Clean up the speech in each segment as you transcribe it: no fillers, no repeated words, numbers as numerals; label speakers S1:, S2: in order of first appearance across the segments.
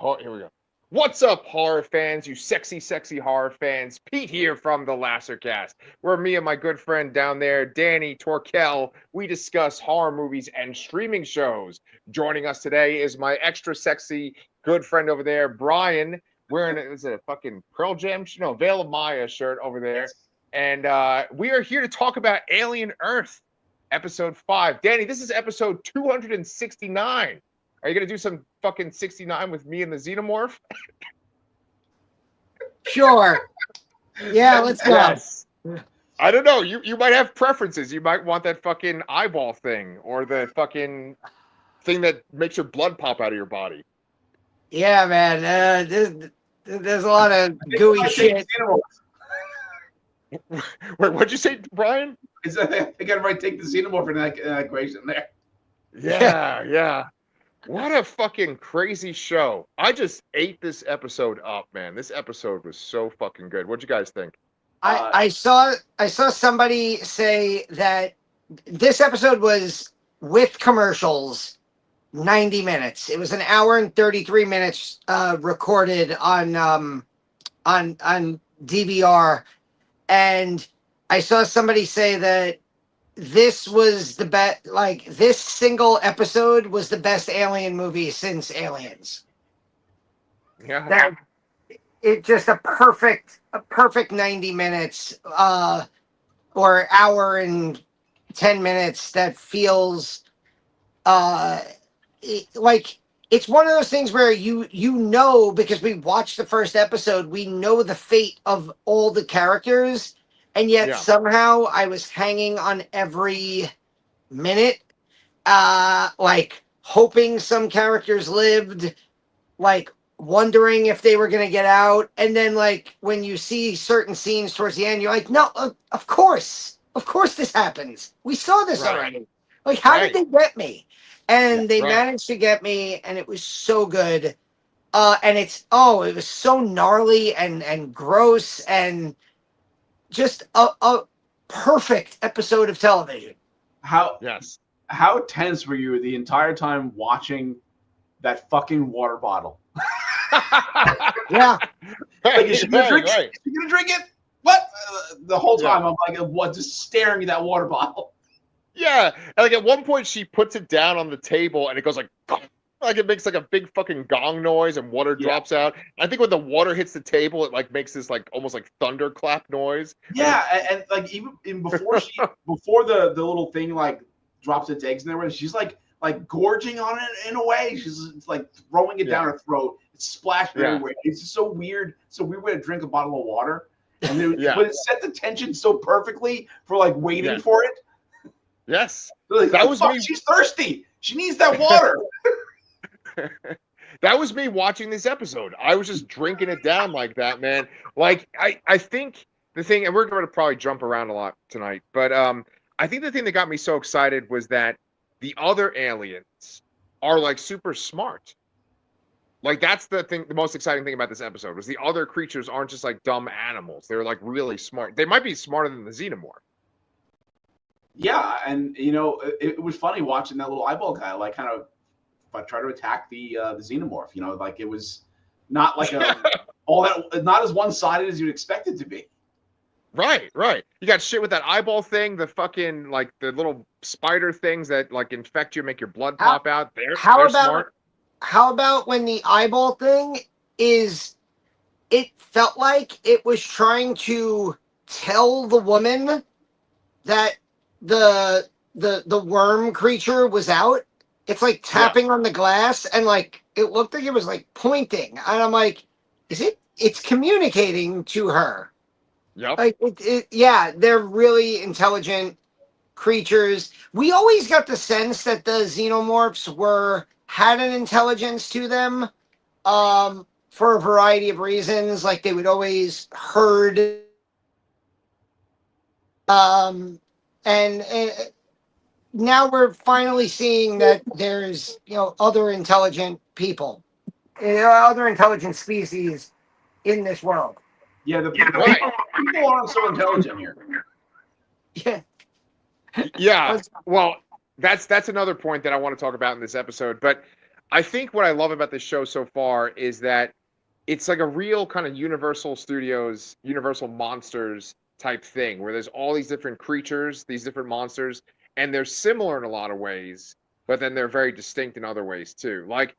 S1: Oh, here we go. What's up, horror fans? You sexy, sexy horror fans. Pete here from the Lassercast, where me and my good friend down there, Danny Torkel, we discuss horror movies and streaming shows. Joining us today is my extra sexy good friend over there, Brian, wearing is it a fucking Pearl Jam? No, Veil of Maya shirt over there. And we are here to talk about Alien Earth, episode 5. Danny, this is episode 269. Are you gonna do some fucking 69 with me and the Xenomorph?
S2: Sure. Yeah, let's go.
S1: Yes. I don't know. You might have preferences. You might want that fucking eyeball thing or the fucking thing that makes your blood pop out of your body.
S2: Yeah, man. There's a lot of gooey shit.
S1: Wait, what'd you say, Brian?
S3: I think I might take the Xenomorph in that equation there.
S1: Yeah. What a fucking crazy show. I just ate this episode up, man. This episode was so fucking good. What'd you guys think?
S2: I saw somebody say that this episode was with commercials 90 minutes. It was an hour and 33 minutes recorded on DVR, and I saw somebody say that this was the best, like this single episode was the best Alien movie since Aliens.
S1: Yeah.
S2: That it just a perfect 90 minutes or hour and 10 minutes that feels like it's one of those things where you know, because we watched the first episode, we know the fate of all the characters. And yet somehow I was hanging on every minute, like hoping some characters lived, like wondering if they were going to get out. And then like when you see certain scenes towards the end, you're like, no, of course this happens. We saw this already. Like, how did they get me? And they managed to get me, and it was so good. And it was so gnarly and gross and just a perfect episode of television.
S3: How tense were you the entire time watching that fucking water bottle?
S2: Yeah.
S3: Like, is she gonna drink it? Is she gonna drink it? What? The whole time I'm like, what? Just staring at that water bottle.
S1: Yeah. And like at one point she puts it down on the table and it goes like it makes like a big fucking gong noise and water drops out. I think when the water hits the table, it like makes this like almost like thunderclap noise.
S3: Yeah, and like even before the little thing like drops its eggs in there, she's like gorging on it in a way. She's like throwing it down her throat. It's splashed everywhere. It's just so weird. So weird way to drink a bottle of water. And then but it set the tension so perfectly for like waiting for it.
S1: Yes.
S3: Like,
S1: that was me.
S3: She's thirsty. She needs that water.
S1: That was me watching this episode. I was just drinking it down like that, man. Like I think the thing, and we're going to probably jump around a lot tonight, but I think the thing that got me so excited was that the other aliens are like super smart. Like that's the thing, the most exciting thing about this episode was the other creatures aren't just like dumb animals. They're like really smart. They might be smarter than the Xenomorph.
S3: Yeah, and you know, it was funny watching that little eyeball guy like kind of try to attack the Xenomorph. You know, like it was not like all that, not as one-sided as you'd expect it to be.
S1: Right. You got shit with that eyeball thing, the fucking like the little spider things that like infect you, make your blood pop out. They're smart.
S2: How about when the eyeball thing is? It felt like it was trying to tell the woman that the worm creature was out. It's like tapping on the glass, and like it looked like it was like pointing, and I'm like, it's communicating to her.
S1: Yep.
S2: Like they're really intelligent creatures. We always got the sense that the Xenomorphs had an intelligence to them, for a variety of reasons. Like they would always herd, and now we're finally seeing that there's, other intelligent people, other intelligent species in this world.
S3: Yeah, the people aren't so intelligent here.
S2: Yeah.
S1: Yeah. Well, that's another point that I want to talk about in this episode. But I think what I love about this show so far is that it's like a real kind of Universal Studios, Universal Monsters type thing, where there's all these different creatures, these different monsters, and they're similar in a lot of ways, but then they're very distinct in other ways too. Like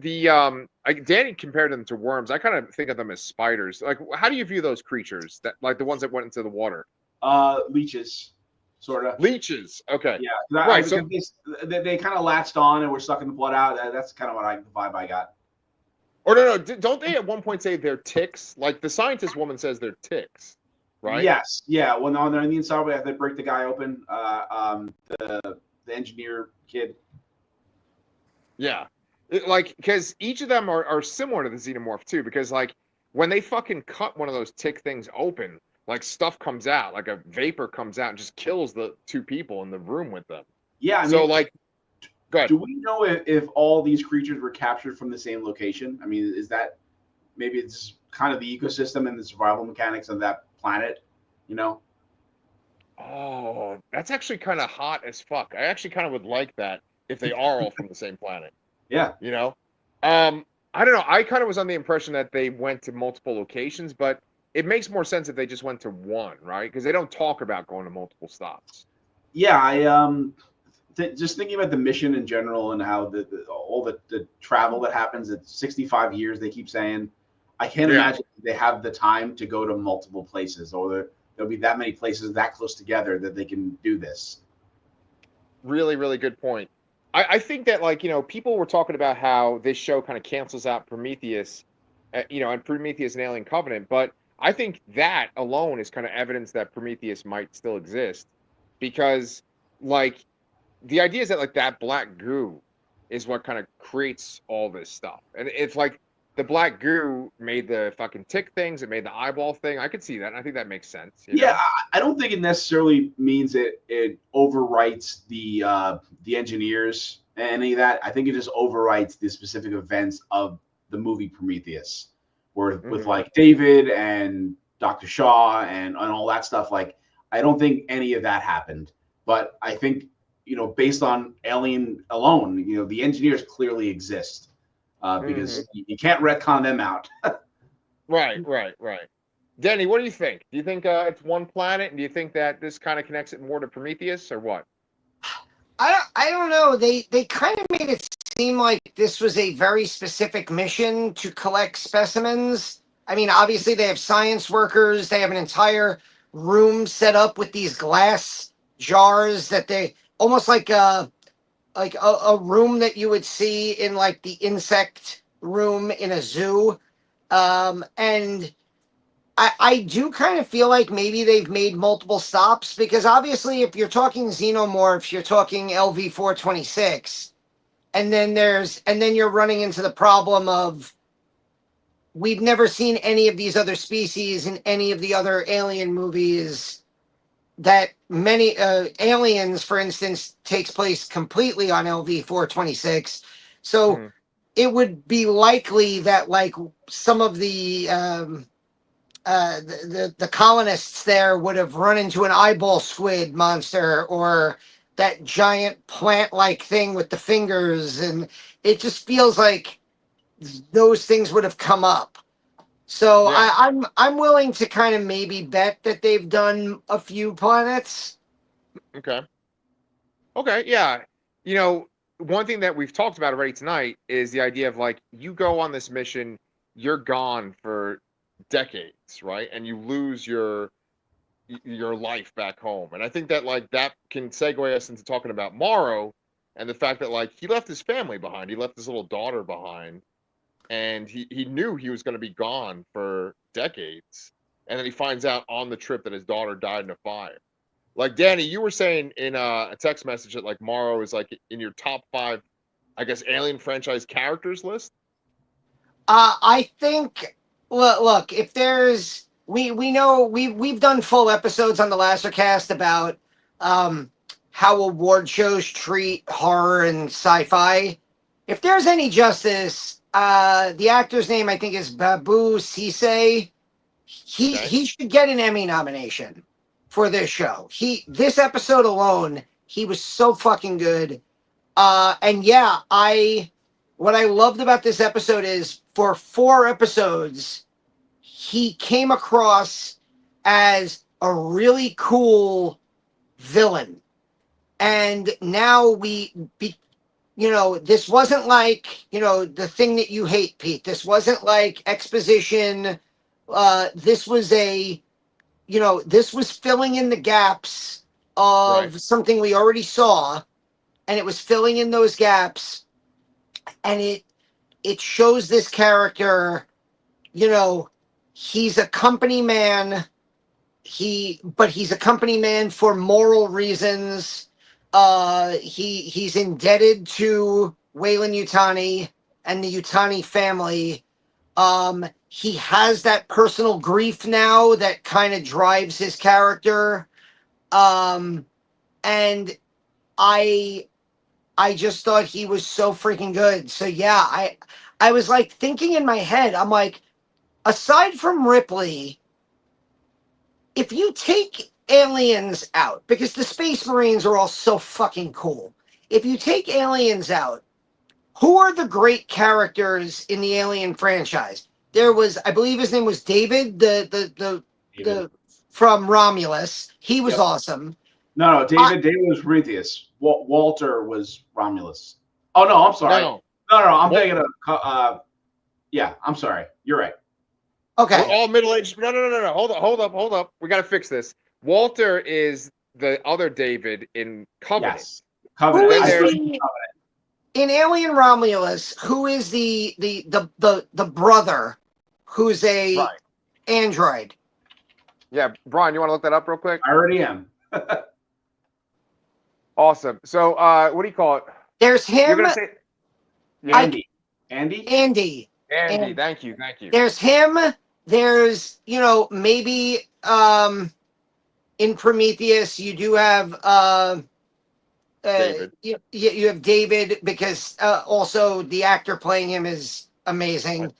S1: Danny compared them to worms. I kind of think of them as spiders. Like, how do you view those creatures? That like the ones that went into the water?
S3: Leeches, sort of.
S1: Leeches. Okay.
S3: Yeah,
S1: Right. So
S3: they kind of latched on and were sucking the blood out. That's kind of the vibe I got.
S1: or no, don't they at one point say they're ticks? Like the scientist woman says they're ticks, right?
S3: Yes, yeah. When they're on the inside, we have to break the guy open. The engineer kid.
S1: Yeah. Like, because each of them are similar to the xenomorph too, because like when they fucking cut one of those tick things open, like stuff comes out, like a vapor comes out and just kills the two people in the room with them.
S3: Yeah. I
S1: so
S3: mean,
S1: like, go ahead.
S3: Do we know if all these creatures were captured from the same location? I mean, is that maybe it's kind of the ecosystem and the survival mechanics of that planet? You know?
S1: Oh, that's actually kind of hot as fuck. I actually kind of would like that if they are all from the same planet.
S3: Yeah.
S1: You know? I don't know. I kind of was on the impression that they went to multiple locations, but it makes more sense if they just went to one, right? Because they don't talk about going to multiple stops.
S3: Yeah, I just thinking about the mission in general and how all the travel that happens at 65 years, they keep saying, I can't imagine they have the time to go to multiple places, or there'll be that many places that close together that they can do this.
S1: Really, really good point. I think that, like, you know, people were talking about how this show kind of cancels out Prometheus, and Prometheus and Alien Covenant, but I think that alone is kind of evidence that Prometheus might still exist, because, like, the idea is that, like, that black goo is what kind of creates all this stuff. And it's like the black goo made the fucking tick things, it made the eyeball thing. I could see that, and I think that makes sense.
S3: Yeah, I don't think it necessarily means it overwrites the engineers and any of that. I think it just overwrites the specific events of the movie Prometheus, where with like David and Dr. Shaw and all that stuff. Like, I don't think any of that happened, but I think, based on Alien alone, the engineers clearly exist, because you can't retcon them out.
S1: Right. Denny, what do you think? Do you think it's one planet, and do you think that this kind of connects it more to Prometheus, or what?
S2: I don't know. They kind of made it seem like this was a very specific mission to collect specimens. I mean, obviously they have science workers. They have an entire room set up with these glass jars that they almost like a room that you would see in like the insect room in a zoo. And I do kind of feel like maybe they've made multiple stops, because obviously if you're talking xenomorphs, you're talking LV-426. And then you're running into the problem of, we've never seen any of these other species in any of the other Alien movies. That many Aliens, for instance, takes place completely on LV-426. So it would be likely that like some of the colonists there would have run into an eyeball squid monster, or that giant plant-like thing with the fingers, and it just feels like those things would have come up. So yeah. I'm willing to kind of maybe bet that they've done a few planets.
S1: Okay, yeah. One thing that we've talked about already tonight is the idea of, like, you go on this mission, you're gone for decades, right? And you lose your life back home. And I think that, like, that can segue us into talking about Morrow and the fact that, like, he left his family behind. He left his little daughter behind. And he knew he was going to be gone for decades. And then he finds out on the trip that his daughter died in a fire. Like, Danny, you were saying in a text message that, like, Morrow is, like, in your top 5, I guess, Alien franchise characters list?
S2: I think, look, if there's, we know, we've done full episodes on the Lasercast about how award shows treat horror and sci-fi. If there's any justice, the actor's name, I think, is Babu Sise. He should get an Emmy nomination for this show. This episode alone, he was so fucking good. And yeah, I what I loved about this episode is for 4 episodes, he came across as a really cool villain. And now this wasn't like, the thing that you hate, Pete. This wasn't like exposition. This was this was filling in the gaps of something we already saw, and it was filling in those gaps, and it shows this character, he's a company man. But he's a company man for moral reasons. He's indebted to Weyland-Yutani and the Yutani family. He has that personal grief now that kind of drives his character. And I just thought he was so freaking good. So yeah, I was like thinking in my head, I'm like, aside from Ripley, if you take aliens out, because the Space Marines are all so fucking cool, if you take aliens out, who are the great characters in the Alien franchise? There was, I believe his name was David, the from Romulus. He was awesome.
S3: No, David was Prometheus. Walter was Romulus. Oh no, I'm sorry. No, I'm thinking of. Yeah, I'm sorry. You're right.
S2: Okay.
S1: We're all middle-aged. No. Hold up. We got to fix this. Walter is the other David in Covenant.
S3: Yes. Covenant.
S2: In Alien Romulus, who is the brother who's a android?
S1: Yeah, Brian, you want to look that up real quick?
S3: I already am.
S1: Awesome. So, what do you call it?
S2: There's him.
S1: You're gonna say
S3: Andy.
S2: Andy.
S1: Thank you.
S2: There's him. There's, maybe in Prometheus you do have
S1: David.
S2: You have David, because also the actor playing him is amazing.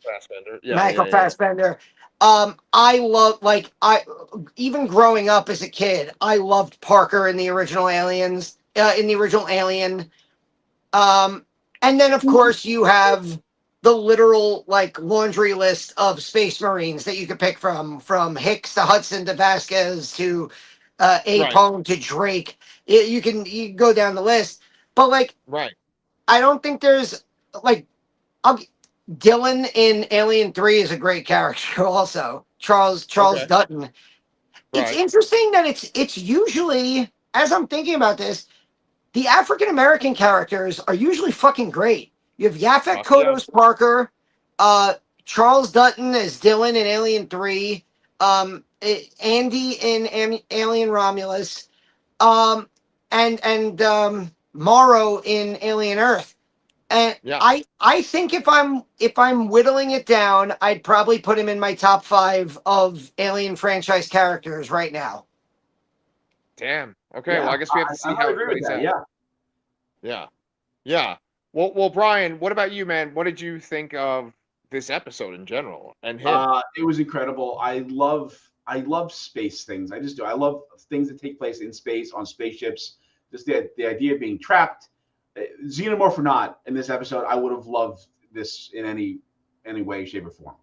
S2: Michael Fassbender. I love, even growing up as a kid, I loved Parker in the original Aliens, in the original Alien. And then of course you have the literal laundry list of Space Marines that you could pick from Hicks to Hudson to Vasquez to Apone to Drake. You can go down the list, but I don't think there's Dylan in Alien 3 is a great character also. Charles Dutton. It's interesting that it's usually, as I'm thinking about this, the African American characters are usually fucking great. You have Yaphet Kottos Parker, Charles Dutton as Dylan in Alien 3, Andy in Alien Romulus, and Morrow in Alien Earth. And I think if I'm whittling it down, I'd probably put him in my top 5 of Alien franchise characters right now.
S1: Damn. Okay. Well, I guess we have to see how everybody's at. Yeah. Well, Brian, what about you, man? What did you think of this episode in general and him?
S3: It was incredible. I love space things. I just do. I love things that take place in space, on spaceships. Just the idea of being trapped. Xenomorph or not, in this episode, I would have loved this in any way, shape, or form.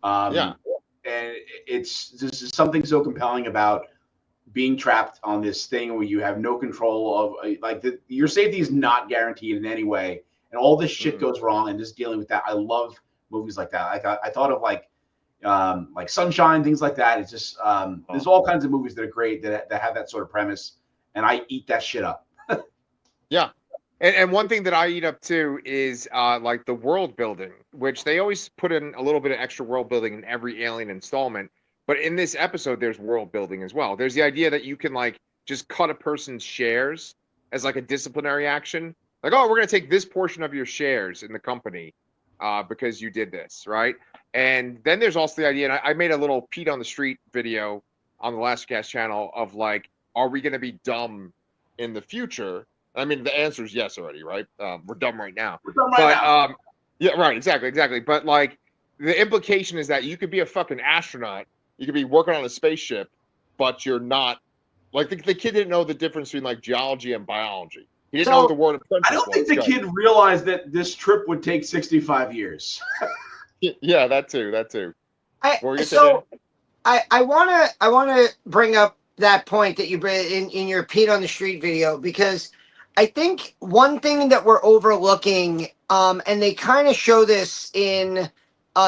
S3: And it's just something so compelling about being trapped on this thing where you have no control of, your safety is not guaranteed in any way, and all this shit goes wrong, and just dealing with that. I love movies like that. I thought of like Sunshine, things like that. It's just there's all kinds of movies that are great that have that sort of premise, and I eat that shit up.
S1: Yeah. And one thing that I eat up too is the world building, which they always put in a little bit of extra world building in every Alien installment. But in this episode, there's world building as well. There's the idea that you can just cut a person's shares as a disciplinary action. We're going to take this portion of your shares in the company because you did this, right? And then there's also the idea, and I made a little Pete on the Street video on the LaserCast channel of are we going to be dumb in the future? I mean, the answer is yes already, right? We're dumb right now. Yeah, right, exactly. But the implication is that you could be a fucking astronaut, you could be working on a spaceship, but you're not. The kid didn't know the difference between geology and biology. He didn't know what the word apprentice
S3: I don't think
S1: was.
S3: the kid realized that this trip would take 65 years.
S1: Yeah, that too.
S2: I wanna bring up that point that you bring in your Pete on the Street video, because I think one thing that we're overlooking, and they kind of show this in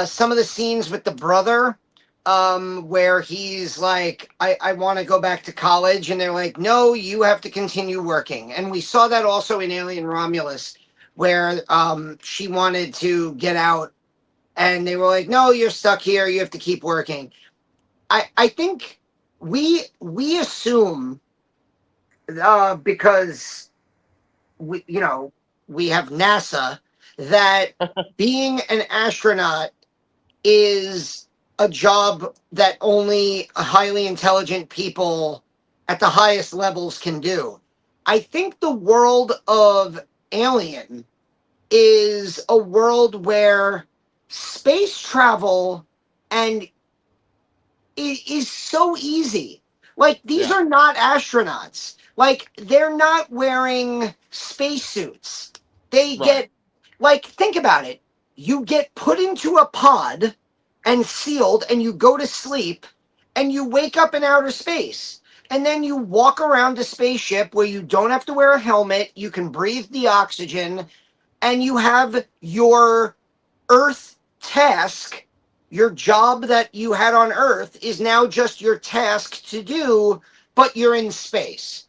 S2: some of the scenes with the brother, where he's like, I want to go back to college, and they're like, no, you have to continue working. And we saw that also in Alien Romulus, where she wanted to get out, and they were like, no, you're stuck here, you have to keep working. I think we assume, because we have NASA, that being an astronaut is a job that only highly intelligent people at the highest levels can do. I think the world of Alien is a world where space travel and it is so easy. Like, these are not astronauts. Like, they're not wearing spacesuits. They get, like, think about it. You get put into a pod and sealed, and you go to sleep, and you wake up in outer space. And then you walk around a spaceship where you don't have to wear a helmet, you can breathe the oxygen, and you have your Earth task. Your job that you had on Earth is now just your task to do, but you're in space.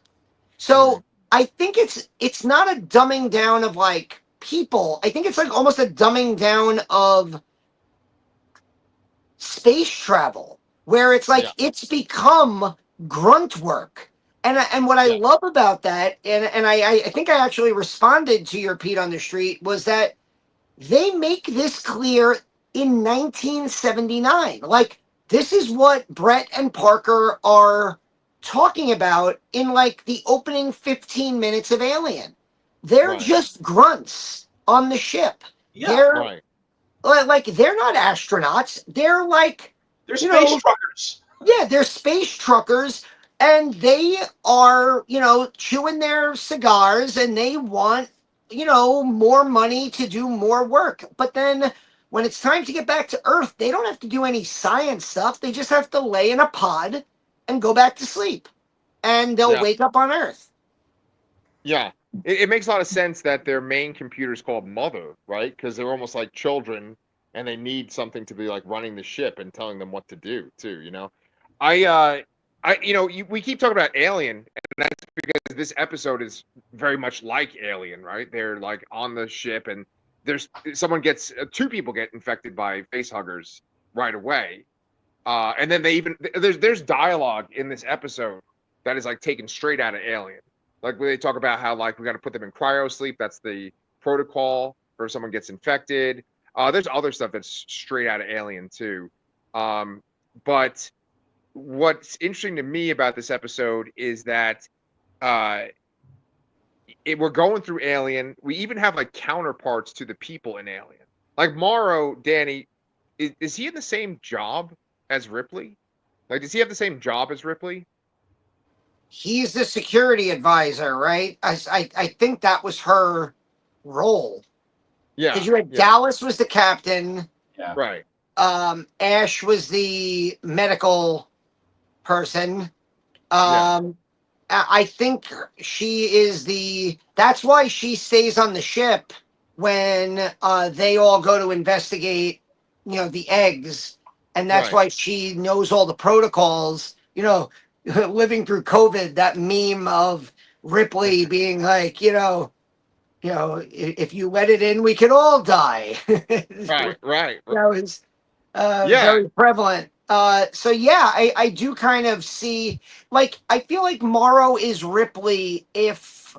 S2: So I think it's not a dumbing down of like people. I think it's like almost a dumbing down of space travel, where it's like it's become grunt work. And what I love about that, and I think I actually responded to your Pete on the Street, was that they make this clear in 1979. Like, this is what Brett and Parker are talking about in like the opening 15 minutes of Alien. They're just grunts on the ship. They're like, they're not astronauts. They're like,
S3: they're space truckers.
S2: Yeah, they're space truckers, and they are, chewing their cigars, and they want, more money to do more work. But then when it's time to get back to Earth, they don't have to do any science stuff. They just have to lay in a pod and go back to sleep, and they'll wake up on Earth.
S1: Yeah. It makes a lot of sense that their main computer is called Mother, right? Because they're almost like children, and they need something to be like running the ship and telling them what to do too. We keep talking about Alien, and that's because this episode is very much like Alien, right? They're like on the ship, and two people get infected by facehuggers right away, and then there's dialogue in this episode that is like taken straight out of Alien. Like, when they talk about how, like, we got to put them in cryo sleep. That's the protocol for if someone gets infected. There's other stuff that's straight out of Alien too. But what's interesting to me about this episode is that we're going through Alien. We even have like counterparts to the people in Alien. Like Morrow, Danny, is he in the same job as Ripley? Like, does he have the same job as Ripley?
S2: He's the security advisor, right? I think that was her role.
S1: Yeah.
S2: Because you had Dallas was the captain.
S3: Yeah.
S1: Right.
S2: Ash was the medical person. I think she is that's why she stays on the ship when they all go to investigate, the eggs. And that's why she knows all the protocols, living through COVID, that meme of Ripley being like, if you let it in, we could all die.
S1: Right.
S2: That was very prevalent. So yeah, I do kind of see, like, I feel like Morrow is Ripley except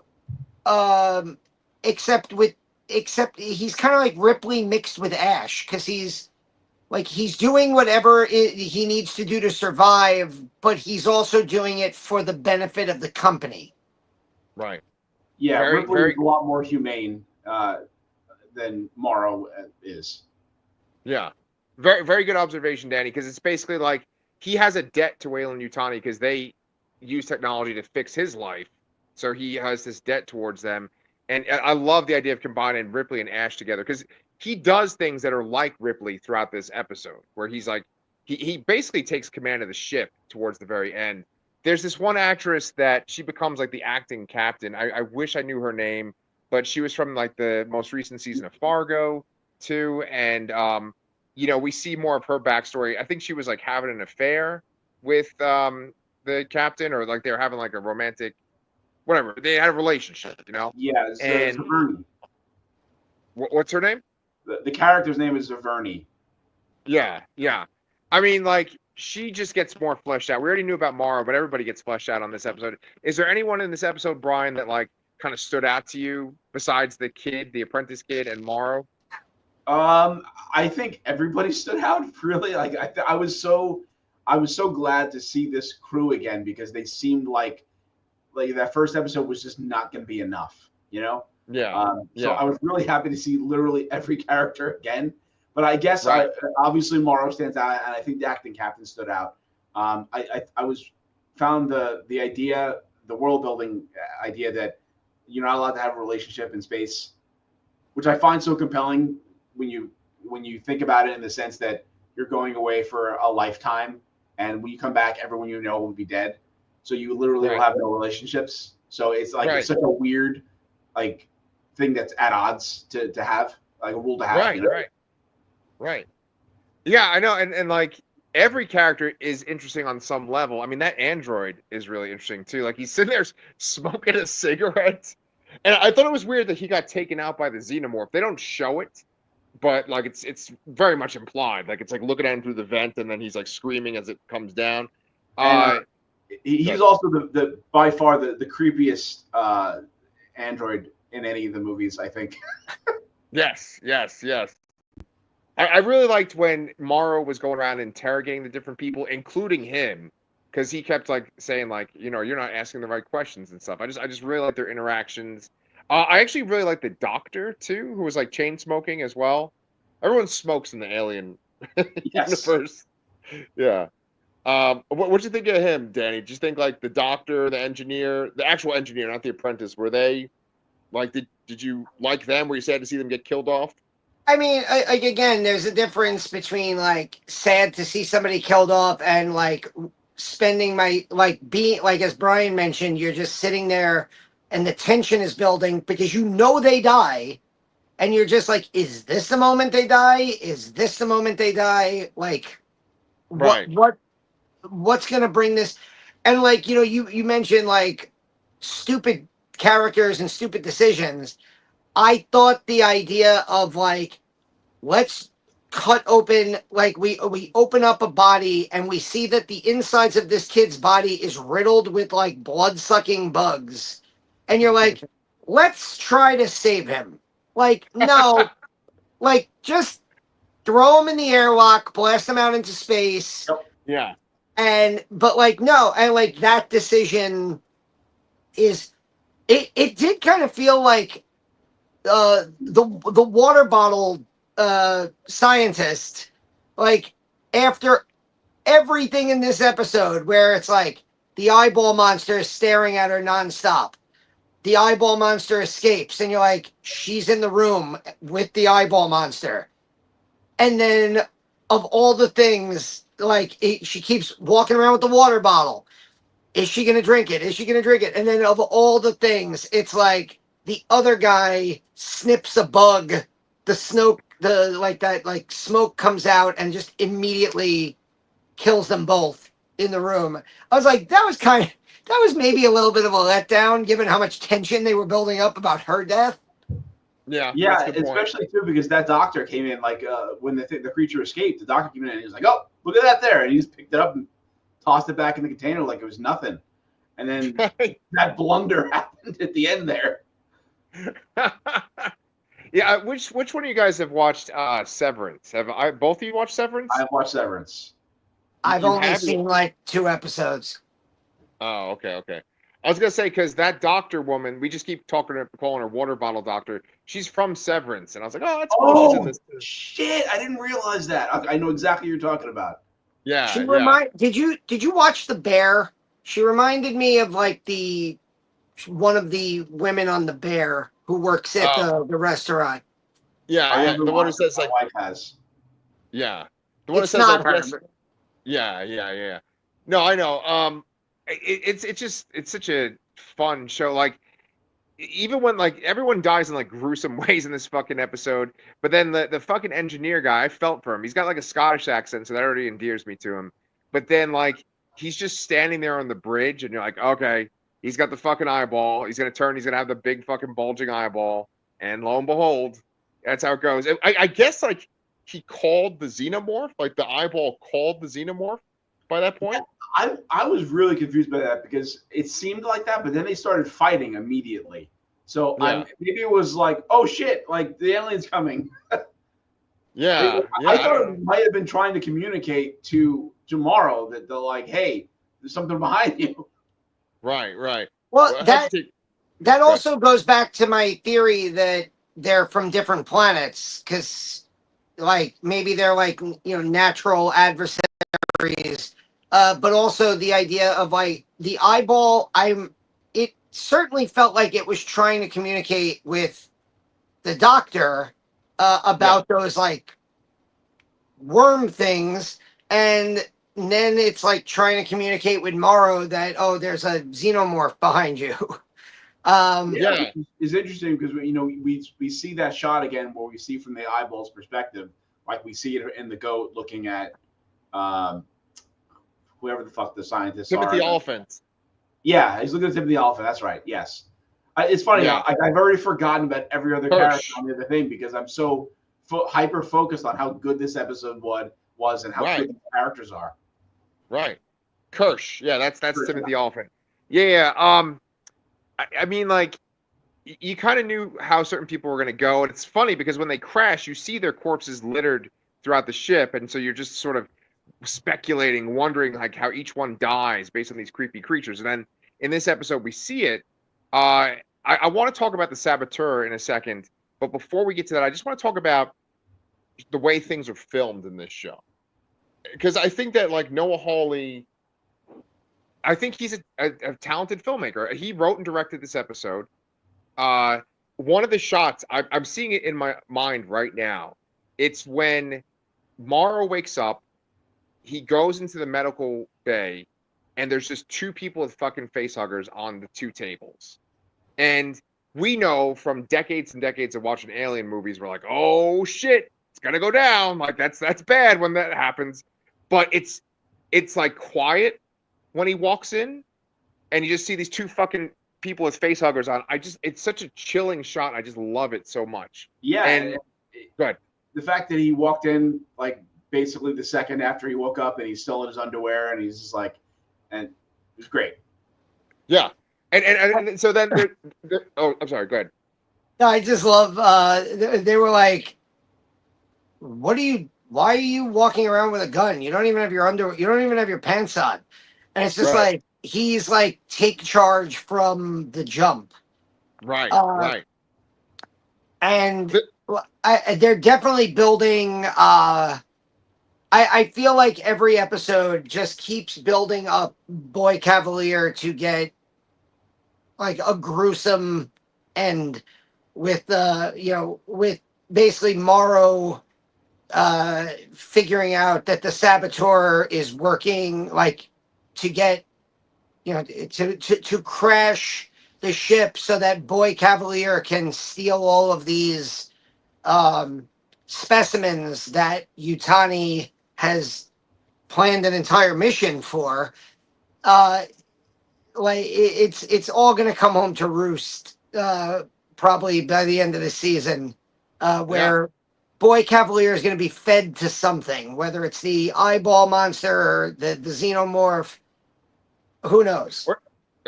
S2: he's kind of like Ripley mixed with Ash, because he's doing whatever he needs to do to survive, but he's also doing it for the benefit of the company.
S1: Right.
S3: Yeah, Ripley is a lot more humane than Morrow is.
S1: Yeah. Very, very good observation, Danny, because it's basically like he has a debt to Weyland-Yutani because they use technology to fix his life, so he has this debt towards them. And I love the idea of combining Ripley and Ash together because he does things that are like Ripley throughout this episode, where he's like, he basically takes command of the ship towards the very end. There's this one actress that she becomes like the acting captain. I wish I knew her name, but she was from like the most recent season of Fargo too. And we see more of her backstory. I think she was like having an affair with the captain, or like they were having like a romantic, whatever. They had a relationship,
S3: Yeah,
S1: And
S3: Zaverny.
S1: What's her name?
S3: The character's name is Zaverny.
S1: Yeah. I mean, like, she just gets more fleshed out. We already knew about Morrow, but everybody gets fleshed out on this episode. Is there anyone in this episode, Brian, that like kind of stood out to you besides the kid, the apprentice kid, and Morrow?
S3: I think everybody stood out. Really, like I was so glad to see this crew again because they seemed like that first episode was just not going to be enough,
S1: Yeah.
S3: So I was really happy to see literally every character again. But I guess
S1: Right.
S3: obviously Morrow stands out, and I think the acting captain stood out. I found the idea, the world building idea that you're not allowed to have a relationship in space, which I find so compelling when you think about it in the sense that you're going away for a lifetime, and when you come back, everyone you know will be dead. So you literally will have no relationships. So it's like it's such a weird like thing that's at odds to have, like a rule to have.
S1: Right. Yeah, I know, and like every character is interesting on some level. I mean, that android is really interesting too. Like he's sitting there smoking a cigarette, and I thought it was weird that he got taken out by the xenomorph. They don't show it, but like it's very much implied. Like it's like looking at him through the vent, and then he's like screaming as it comes down.
S3: He's also the by far the creepiest android in any of the movies, I think.
S1: Yes. I really liked when Morrow was going around interrogating the different people, including him, because he kept like saying like, you're not asking the right questions and stuff. I just really like their interactions. I actually really like the doctor too, who was like chain smoking as well. Everyone smokes in the Alien universe. Yeah. What'd you think of him, Danny? Did you think like the doctor, the engineer, the actual engineer, not the apprentice, were they like did you like them? Were you sad to see them get killed off?
S2: I mean, like again, there's a difference between like sad to see somebody killed off and like spending my like being like as Brian mentioned, you're just sitting there and the tension is building because they die, and you're just like, is this the moment they die? Is this the moment they die? Like, what's gonna bring this? And like you mentioned like stupid characters and stupid decisions. I thought the idea of like, let's cut open, like we open up a body and we see that the insides of this kid's body is riddled with like blood-sucking bugs. And you're like, let's try to save him. Like, no, like just throw him in the airlock, blast him out into space.
S1: Yeah.
S2: But like, no, and like that decision is, it did kind of feel like the water bottle scientist, like after everything in this episode where it's like the eyeball monster is staring at her nonstop, the eyeball monster escapes and you're like, she's in the room with the eyeball monster, and then of all the things, like she keeps walking around with the water bottle. Is she gonna drink it? Is she gonna drink it? And then of all the things, it's like the other guy snips a bug, the smoke comes out and just immediately kills them both in the room. I was like, that was maybe a little bit of a letdown given how much tension they were building up about her death.
S1: Yeah,
S3: especially too because that doctor came in like when the creature escaped. The doctor came in and he was like, "Oh, look at that there," and he just picked it up and tossed it back in the container like it was nothing. And then that blunder happened at the end there.
S1: Yeah, which one of you guys have watched Severance? Have both of you watched Severance?
S3: I've watched Severance.
S2: I've only seen like 2 episodes.
S1: Oh, okay. I was gonna say because that doctor woman, we just keep calling her water bottle doctor. She's from Severance, and I was like, oh, that's cool. She's in this too.
S3: Shit! I didn't realize that. I know exactly what you're talking about.
S1: Yeah.
S2: Did you watch The Bear? She reminded me of like the one of the women on the bear who works at the restaurant.
S1: Yeah. The one who says
S3: my
S1: like,
S3: wife has.
S1: yeah, the one who
S2: It's
S1: says
S2: not
S1: like,
S2: her.
S1: yes, yeah. No, I know. It's just it's such a fun show. Like even when like everyone dies in like gruesome ways in this fucking episode, but then the fucking engineer guy, I felt for him. He's got like a Scottish accent, so that already endears me to him. But then like he's just standing there on the bridge, and you're like, okay, he's got the fucking eyeball. He's gonna turn. He's gonna have the big fucking bulging eyeball, and lo and behold, that's how it goes. I guess like he called the xenomorph, like the eyeball called the xenomorph by that point.
S3: I was really confused by that because it seemed like that, but then they started fighting immediately. So
S1: Yeah.
S3: maybe it was like, oh shit, like the alien's coming.
S1: Yeah,
S3: I thought it might have been trying to communicate to Morrow that they're like, hey, there's something behind you.
S1: Right.
S2: Well, that also goes back to my theory that they're from different planets, because like maybe they're like natural adversaries, but also the idea of like the eyeball. It certainly felt like it was trying to communicate with the doctor about those like worm things, and then it's like trying to communicate with Morrow that there's a xenomorph behind you.
S3: It's interesting because we see that shot again where we see from the eyeball's perspective, like we see it in the goat looking at whoever the fuck the scientists are.
S1: Timothy Olyphant.
S3: Yeah, he's looking at Timothy Olyphant. That's right. Yes, it's funny.
S1: Yeah.
S3: I've already forgotten about every other character on the other thing because I'm so hyper focused on how good this episode was and how good the characters are.
S1: Right, Kirsch. Yeah, that's Timothy Olyphant. Yeah. I mean, like, you kind of knew how certain people were going to go, and it's funny because when they crash, you see their corpses littered throughout the ship, and so you're just sort of speculating, wondering like how each one dies based on these creepy creatures. And then in this episode, we see it. I want to talk about the saboteur in a second, but before we get to that, I just want to talk about the way things are filmed in this show, because I think that like Noah Hawley, I think he's a talented filmmaker. He wrote and directed this episode. One of the shots, I'm seeing it in my mind right now. It's when Morrow wakes up, he goes into the medical bay, and there's just two people with fucking facehuggers on the two tables. And we know from decades and decades of watching alien movies, we're like, oh shit, it's gonna go down. Like that's bad when that happens. But it's like quiet when he walks in, and you just see these two fucking people with face huggers on. It's such a chilling shot. I just love it so much.
S3: Yeah.
S1: And go ahead.
S3: The fact that he walked in like basically the second after he woke up and he's still in his underwear and he's just like, and it was great.
S1: Yeah. And so then oh, I'm sorry. Go ahead.
S2: No, I just love. They were like, why are you walking around with a gun? You don't even have your underwear. You don't even have your pants on. And it's just like, he's like, take charge from the jump.
S1: Right.
S2: And they're definitely building. I feel like every episode just keeps building up Boy Cavalier to get like a gruesome end with with basically Morrow figuring out that the saboteur is working like to get to crash the ship so that Boy Cavalier can steal all of these specimens that Yutani has planned an entire mission for. Like it's all going to come home to roost probably by the end of the season, where Boy Cavalier is going to be fed to something, whether it's the eyeball monster or the xenomorph. Who knows?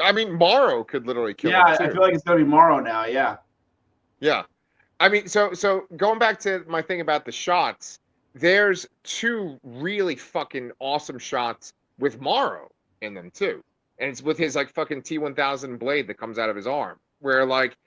S1: I mean, Morrow could literally kill him too.
S3: I feel like it's going to be Morrow now. Yeah.
S1: I mean, so going back to my thing about the shots, there's two really fucking awesome shots with Morrow in them too. And it's with his like fucking T-1000 blade that comes out of his arm, where like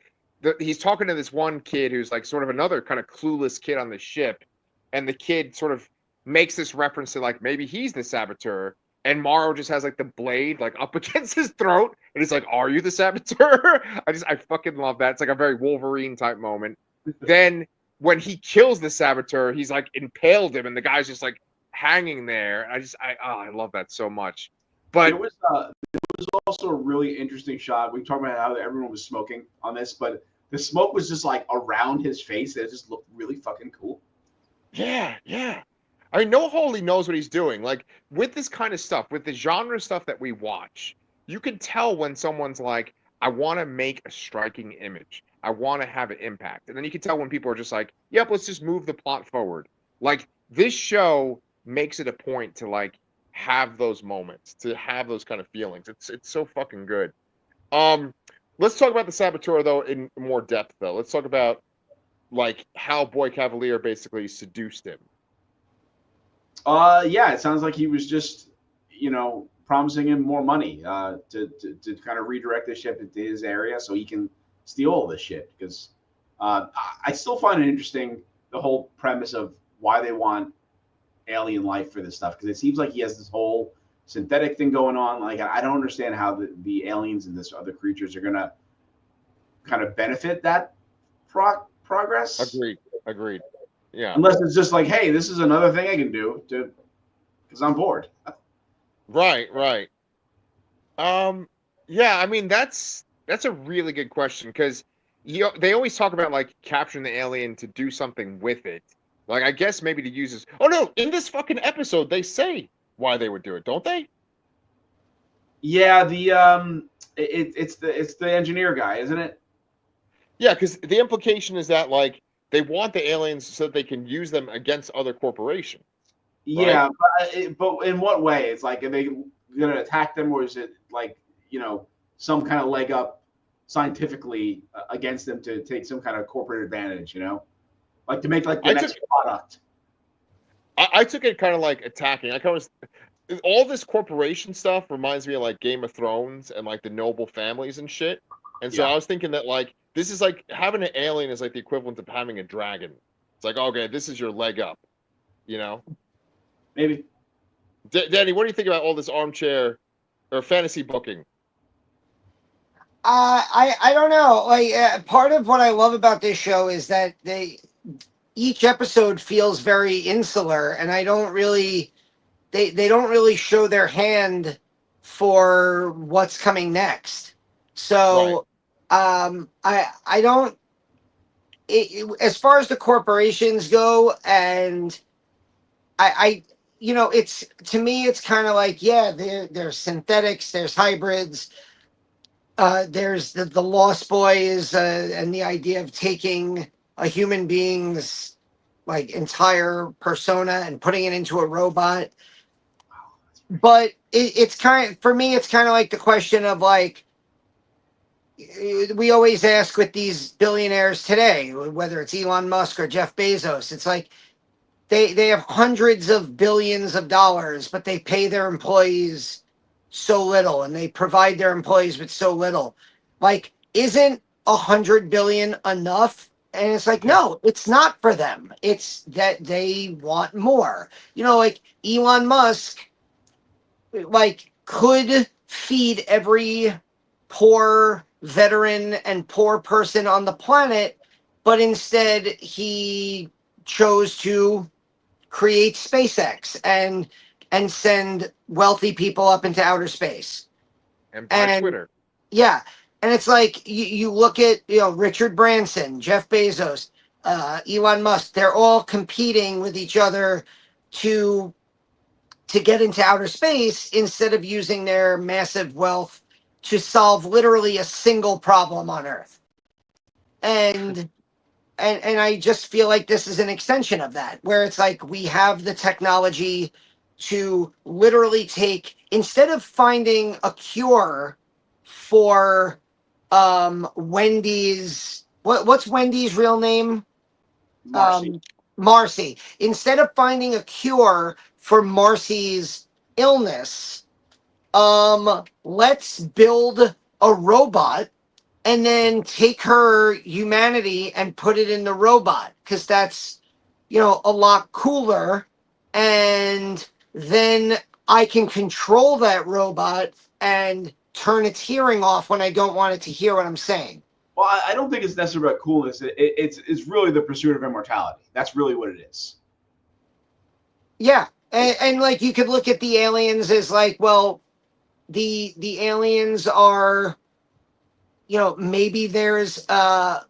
S1: he's talking to this one kid who's like sort of another kind of clueless kid on the ship, and the kid sort of makes this reference to like maybe he's the saboteur, and Morrow just has like the blade like up against his throat, and he's like, "Are you the saboteur?" I fucking love that. It's like a very Wolverine type moment. Then when he kills the saboteur, he's like impaled him, and the guy's just like hanging there. I love that so much. But
S3: there was also a really interesting shot. We talked about how everyone was smoking on this, but the smoke was just like around his face. It just looked really fucking cool.
S1: yeah. I mean, Noah Hawley knows what he's doing. Like with this kind of stuff, with the genre stuff that we watch, you can tell when someone's like, I want to make a striking image. I want to have an impact. And then you can tell when people are just like, yep, let's just move the plot forward. Like this show makes it a point to like have those moments, to have those kind of feelings. It's so fucking good. Let's talk about the saboteur though in more depth though. Let's talk about like how Boy Cavalier basically seduced him.
S3: Yeah, it sounds like he was just, promising him more money to kind of redirect the ship into his area so he can steal all this shit. Because I still find it interesting, the whole premise of why they want alien life for this stuff. Because it seems like he has this whole synthetic thing going on. Like, I don't understand how the aliens and this other creatures are going to kind of benefit that progress.
S1: Agreed. Yeah.
S3: Unless it's just like, hey, this is another thing I can do because I'm bored.
S1: Right. Yeah, I mean that's a really good question because they always talk about like capturing the alien to do something with it. Like I guess maybe to use this. Oh no, in this fucking episode they say why they would do it, don't they?
S3: Yeah, it's the engineer guy, isn't it?
S1: Yeah, because the implication is that like they want the aliens so that they can use them against other corporations.
S3: Yeah, right? but in what way? It's like, are they going to attack them, or is it like, some kind of leg up scientifically against them to take some kind of corporate advantage, like to make like the next product?
S1: I took it kind of like attacking. I kind of all this corporation stuff reminds me of like Game of Thrones and like the noble families and shit. And so I was thinking that like this is like having an alien is like the equivalent of having a dragon. It's like, okay, this is your leg up,
S3: Maybe.
S1: Danny, what do you think about all this armchair or fantasy booking?
S2: I don't know. Like part of what I love about this show is that each episode feels very insular, and I don't really they don't really show their hand for what's coming next. So I don't. As far as the corporations go, and it's to me, it's kind of like, yeah, there's synthetics, there's hybrids, there's the Lost Boys, and the idea of taking a human being's like entire persona and putting it into a robot. But it's kind of, for me, it's kind of like the question of like, we always ask with these billionaires today, whether it's Elon Musk or Jeff Bezos, it's like they have hundreds of billions of dollars, but they pay their employees so little and they provide their employees with so little. Like, isn't 100 billion enough? And it's like, no, it's not for them. It's that they want more. Like Elon Musk, like, could feed every poor veteran and poor person on the planet, but instead he chose to create SpaceX and send wealthy people up into outer space
S1: and buy Twitter.
S2: Yeah, and it's like you look at Richard Branson, Jeff Bezos, Elon Musk. They're all competing with each other to get into outer space instead of using their massive wealth to solve literally a single problem on Earth. And I just feel like this is an extension of that, where it's like we have the technology to literally take, instead of finding a cure for Wendy's, what's Wendy's real name? Marcy. Instead of finding a cure for Marcy's illness, let's build a robot and then take her humanity and put it in the robot, because that's a lot cooler. And then I can control that robot and turn its hearing off when I don't want it to hear what I'm saying.
S3: Well, I don't think it's necessarily about coolness. It's really the pursuit of immortality. That's really what it is.
S2: Yeah, and like you could look at the aliens as like, well, the aliens are, maybe there's a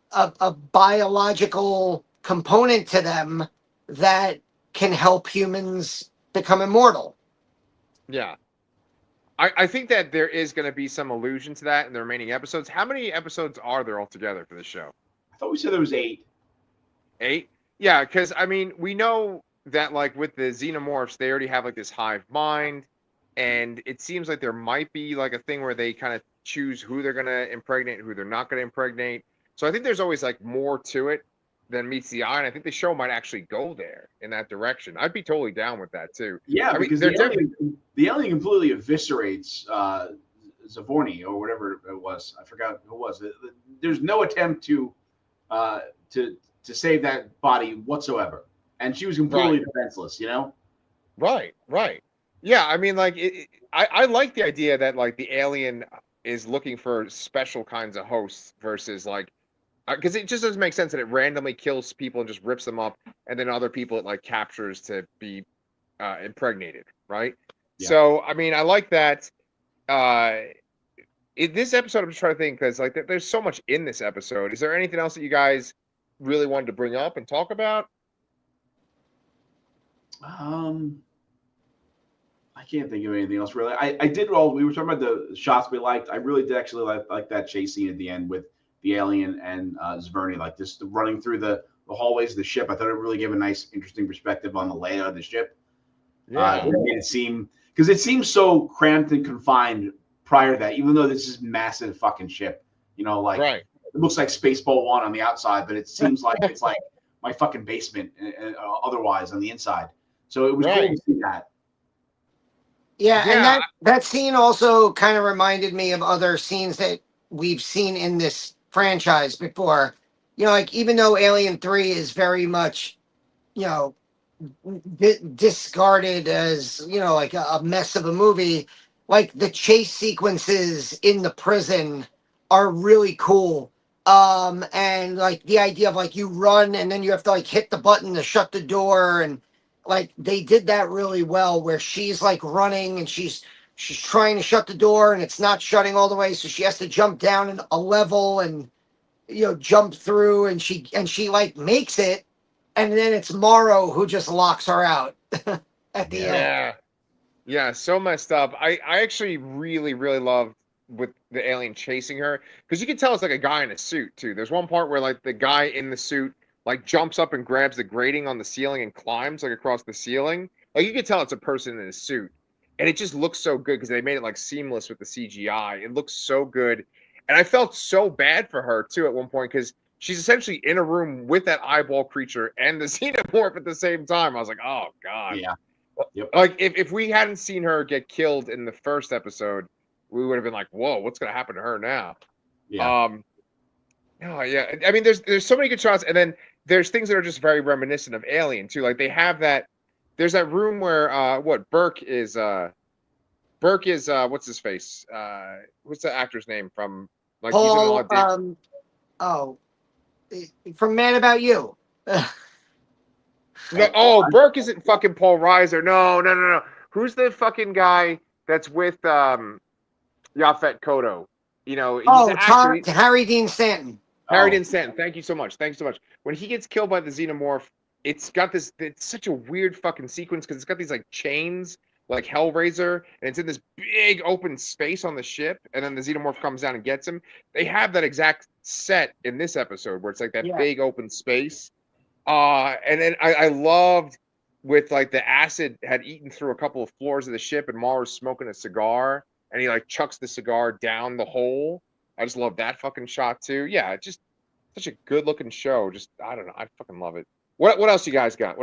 S2: biological component to them that can help humans become immortal.
S1: Yeah. I think that there is going to be some allusion to that in the remaining episodes. How many episodes are there altogether for the show?
S3: I thought we said there was 8.
S1: 8? Yeah, because, I mean, we know that, like, with the xenomorphs, they already have, like, this hive mind, and it seems like there might be, like, a thing where they kind of choose who they're going to impregnate and who they're not going to impregnate. So I think there's always, like, more to it than meets the eye, and I think the show might actually go there in that direction. I'd be totally down with that too.
S3: Yeah,
S1: I
S3: because
S1: mean,
S3: the alien completely eviscerates Zavorni or whatever it was. I forgot who it was. There's no attempt to save that body whatsoever, and she was completely defenseless.
S1: Right. Yeah, I mean, like, I like the idea that, like, the alien is looking for special kinds of hosts versus, like, because it just doesn't make sense that it randomly kills people and just rips them up, and then other people it, like, captures to be impregnated, right? Yeah. So, I mean, I like that. In this episode, I'm just trying to think, because, like, there's so much in this episode. Is there anything else that you guys really wanted to bring up and talk about?
S3: I can't think of anything else really. I did all. We were talking about the shots we liked. I really did actually like that chase scene at the end with the alien and Zavorni, like just running through the hallways of the ship. I thought it really gave a nice, interesting perspective on the layout of the ship.
S1: Yeah,
S3: it made it seem, because it seems so cramped and confined prior to that, even though this is massive fucking ship. Like
S1: right.
S3: It looks like Spaceball 1 on the outside, but it seems like it's like my fucking basement otherwise on the inside. So it was cool to see that.
S2: Yeah, and that scene also kind of reminded me of other scenes that we've seen in this franchise before. Like, even though Alien 3 is very much, discarded as, like a mess of a movie, like the chase sequences in the prison are really cool. And like the idea of like you run and then you have to like hit the button to shut the door, and like they did that really well, where she's like running and she's trying to shut the door and it's not shutting all the way, so she has to jump down a level and jump through, and she like makes it, and then it's Morrow who just locks her out at the end.
S1: Yeah, so messed up. I actually really, really love with the alien chasing her, because you can tell it's like a guy in a suit too. There's one part where like the guy in the suit like jumps up and grabs the grating on the ceiling and climbs like across the ceiling. Like you can tell it's a person in a suit, and it just looks so good because they made it like seamless with the CGI. It looks so good, and I felt so bad for her too at one point, because she's essentially in a room with that eyeball creature and the xenomorph at the same time. I was like, oh god.
S3: Yeah. Yep.
S1: Like if we hadn't seen her get killed in the first episode, we would have been like, whoa, what's gonna happen to her now?
S3: Yeah.
S1: No, yeah. I mean, there's so many good shots, and then there's things that are just very reminiscent of Alien too. Like they have that. There's that room where Burke is what's his face? What's the actor's name from? Like
S2: Paul, from Man About You.
S1: No, Burke isn't fucking Paul Reiser. No. Who's the fucking guy that's with Yaphet Kotto?
S2: Harry Dean Stanton.
S1: Harry Dean Stanton. Thank you so much. When he gets killed by the xenomorph, it's such a weird fucking sequence, because it's got these like chains, like Hellraiser, and it's in this big open space on the ship, and then the xenomorph comes down and gets him. They have that exact set in this episode where it's like that big open space. And then I loved with like the acid had eaten through a couple of floors of the ship, and Mara's smoking a cigar, and he like chucks the cigar down the hole. I just love that fucking shot too. Yeah, just such a good looking show. Just I don't know, I fucking love it. What else you guys got?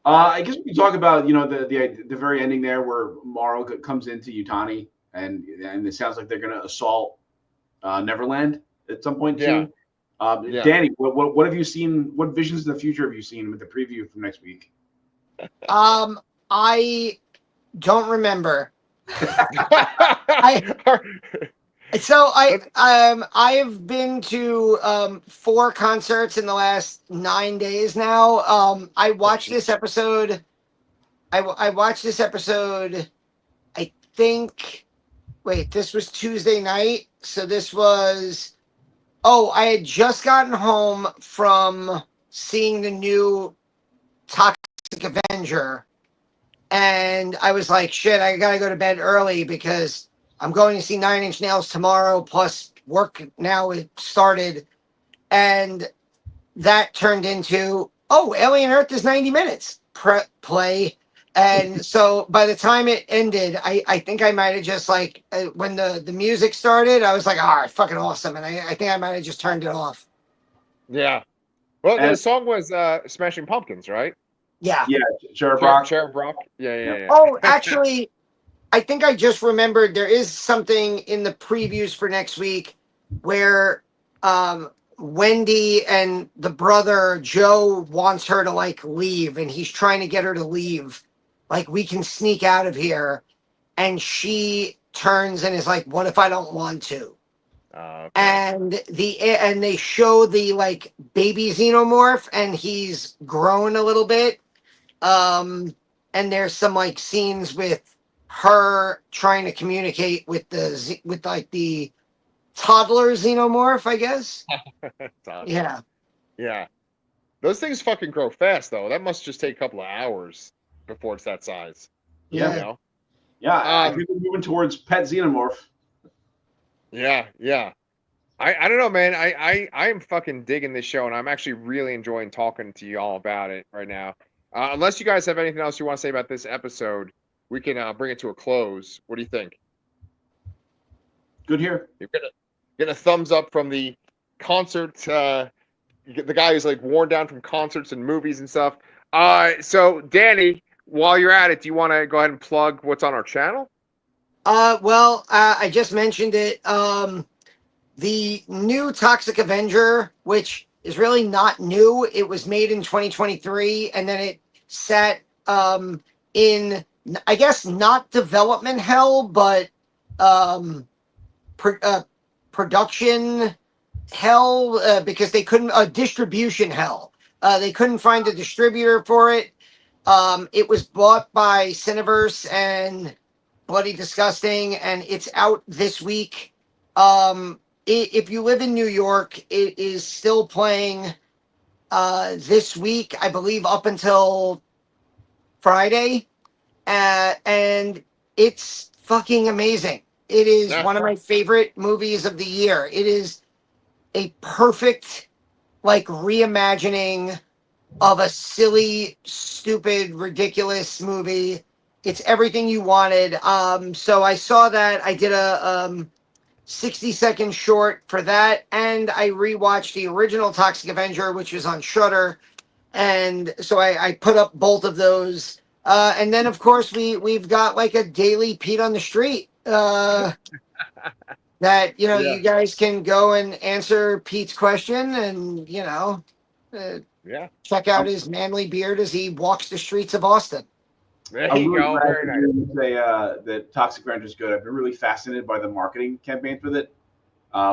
S3: I guess we can talk about the very ending there where Morrow comes into Yutani, and it sounds like they're gonna assault Neverland at some point too. Danny, what have you seen? What visions of the future have you seen with the preview from next week?
S2: I don't remember. I've been to 4 concerts in the last 9 days now. I watched this episode. I watched this episode. I think. Wait, this was Tuesday night, so this was. Oh, I had just gotten home from seeing the new Toxic Avenger, and I was like, "Shit, I gotta go to bed early because I'm going to see Nine Inch Nails tomorrow. Plus, work now it started." And that turned into, oh, Alien Earth is 90 minutes. Play. And so by the time it ended, I think I might have just like, when the music started, I was like, all right, fucking awesome. And I think I might have just turned it off.
S1: Yeah. Well, the song was Smashing Pumpkins, right?
S2: Yeah.
S3: Yeah, Cherub Rock.
S1: Cherub Rock. Yeah.
S2: Oh, actually, I think I just remembered there is something in the previews for next week where Wendy and the brother Joe wants her to like leave, and he's trying to get her to leave. Like, we can sneak out of here. And she turns and is like, what if I don't want to? Okay. And they show the like baby xenomorph, and he's grown a little bit. And there's some like scenes with her trying to communicate with the toddler xenomorph, I guess.
S1: Yeah. Those things fucking grow fast, though. That must just take a couple of hours before it's that size.
S3: Yeah.
S1: You know?
S3: Yeah, I think we're moving towards pet xenomorph.
S1: Yeah. I don't know, man. I am fucking digging this show, and I'm actually really enjoying talking to you all about it right now. Unless you guys have anything else you want to say about this episode, we can bring it to a close. What do you think?
S3: Good here.
S1: You're gonna get a thumbs up from the concert. The guy who's like worn down from concerts and movies and stuff. So Danny, while you're at it, do you want to go ahead and plug what's on our channel?
S2: Well, I just mentioned it. The new Toxic Avenger, which is really not new. It was made in 2023, and then it sat in, I guess, not development hell, but production hell, because they couldn't, distribution hell. They couldn't find a distributor for it. It was bought by Cineverse and Bloody Disgusting, and it's out this week. If you live in New York, it is still playing this week, I believe, up until Friday. And it's fucking amazing. It is one of my favorite movies of the year. It is a perfect, like, reimagining of a silly, stupid, ridiculous movie. It's everything you wanted. So I saw that. I did a 60-second short for that, and I rewatched the original Toxic Avenger, which was on Shudder. And so I put up both of those. And then, of course, we've got like a daily Pete on the Street that, you guys can go and answer Pete's question and, check out his manly beard as he walks the streets of Austin.
S1: There you go. Very nice.
S3: Say that Toxic Avenger is good. I've been really fascinated by the marketing campaigns with it,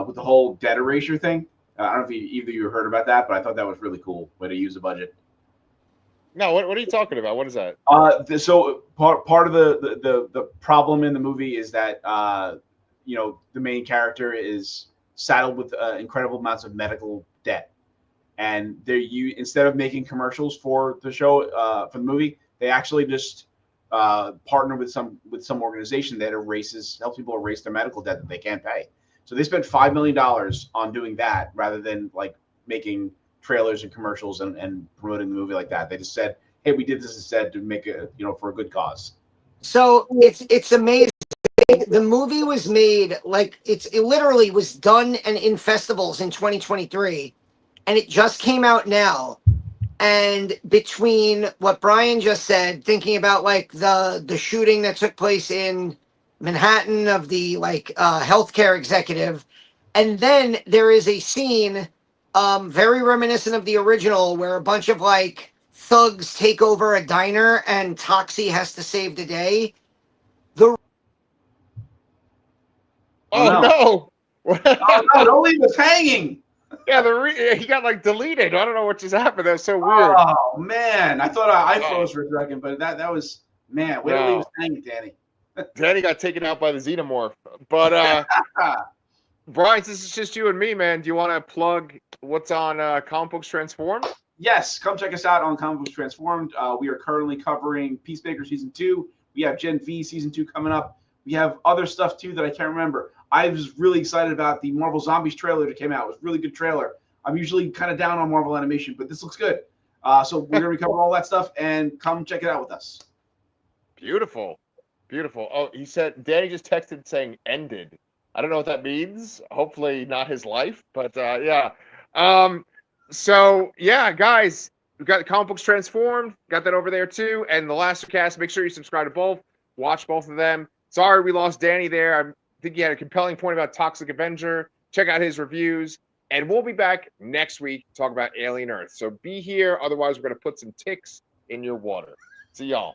S3: with the whole debt erasure thing. I don't know if either of you heard about that, but I thought that was really cool way to use the budget.
S1: No, what are you talking about? What is that?
S3: So part of the problem in the movie is that the main character is saddled with incredible amounts of medical debt, and instead of making commercials for the show for the movie, they actually just partner with some organization that helps people erase their medical debt that they can't pay. So they spent $5 million on doing that rather than like making trailers and commercials and promoting the movie like that. They just said, "Hey, we did this instead to make it, for a good cause."
S2: So it's amazing. The movie was made like it literally was done and in festivals in 2023, and it just came out now. And between what Brian just said, thinking about like the shooting that took place in Manhattan of the healthcare executive, and then there is a scene very reminiscent of the original where a bunch of like thugs take over a diner and Toxie has to save the day. The
S1: no!
S3: Oh no! Don't leave us hanging.
S1: Yeah, he got like deleted. I don't know what just happened. That was so weird.
S3: Oh man, I thought I froze for a second, but that was man. Way to leave us hanging, Danny.
S1: Danny got taken out by the Xenomorph. But Brian, this is just you and me, man. Do you want to plug what's on Comic Books Transformed?
S3: Yes, come check us out on Comic Books Transformed. We are currently covering Peacemaker Season 2. We have Gen V Season 2 coming up. We have other stuff, too, that I can't remember. I was really excited about the Marvel Zombies trailer that came out. It was a really good trailer. I'm usually kind of down on Marvel animation, but this looks good. So we're going to cover all that stuff, and come check it out with us.
S1: Beautiful. Beautiful. Oh, he said, Danny just texted saying ended. I don't know what that means. Hopefully not his life, but yeah. So, yeah, guys, we've got Comic Books Transformed. Got that over there, too. And The Lastercast. Make sure you subscribe to both. Watch both of them. Sorry we lost Danny there. I think he had a compelling point about Toxic Avenger. Check out his reviews. And we'll be back next week to talk about Alien Earth. So be here. Otherwise, we're going to put some ticks in your water. See y'all.